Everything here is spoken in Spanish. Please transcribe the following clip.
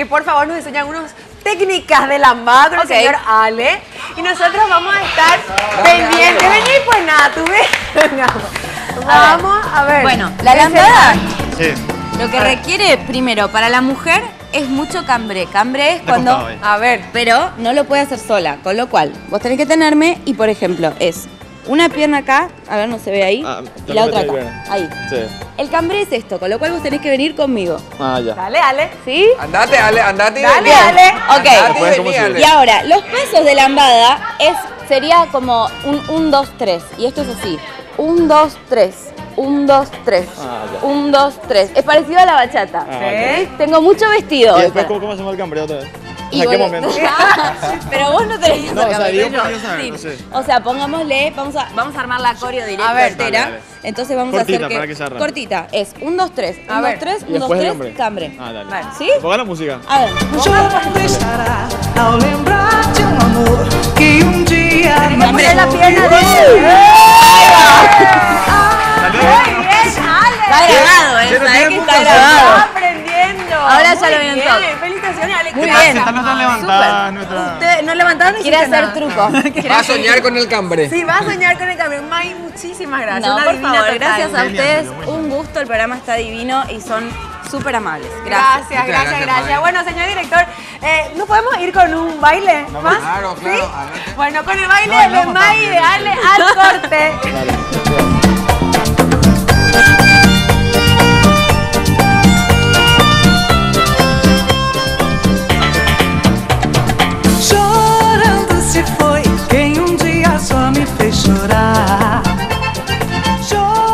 que por favor nos enseñe algunas técnicas de lambada con el señor Ale. Y nosotros vamos a estar pendientes. Vení, pues nada, tú ves. Vamos a ver. Bueno, la lambada lo que requiere, primero, para la mujer es mucho cambré. Cambré es cuando... A ver. Pero no lo puede hacer sola, con lo cual vos tenés que tenerme y, por ejemplo, es una pierna acá, a ver, no se ve ahí, y la otra acá, ahí. Sí. El cambré es esto, con lo cual vos tenés que venir conmigo. Ya. Dale, Ale. ¿Sí? Andate, Ale, andate. Dale, Ale. Ok. Y ahora, los pasos de lambada sería como un 1, 2, 3. Y esto es así. 1, 2, 3. 1, 2, 3. 1, 2, 3. Es parecido a la bachata. ¿Sí? Tengo mucho vestido. ¿Y después cómo hacemos el cambre otra vez? ¿En qué momento? Pero vos no tenés que no, o sea, digo yo, para yo saber, no sé. O sea, pongámosle, vamos a armar la coreo directa. A ver, entera. dale. Entonces vamos Cortita, a hacer para que se arranque. cortita. Es 1, 2, 3. 1, 2, 3, 1, 2, 3, cambre. Dale. ¿Sí? Ponga la música. A ver. Ao lembrar de amor que dia Cambre la pierna de Muy bien, Ale. Está grabado, ¿sabés que está grabado? Aprendiendo. Ahora ya lo vieron todo. Felicitaciones, Ale. Muy bien. Está nuestra levantada, nuestra... Usted no levantaron ni Quiere hiciste hacer nada. truco. Va a soñar con el cambre. Sí, va a soñar con el cambio. May, muchísimas gracias. No, Una por divina favor, total. gracias a Genial, ustedes. muy bien. Un gusto, el programa está divino y son súper amables. Gracias. Gracias. May. Bueno, señor director, ¿nos podemos ir con un baile más? Claro, ¿Sí? adelante. Bueno, con el baile de May y de Ale al corte. Dale.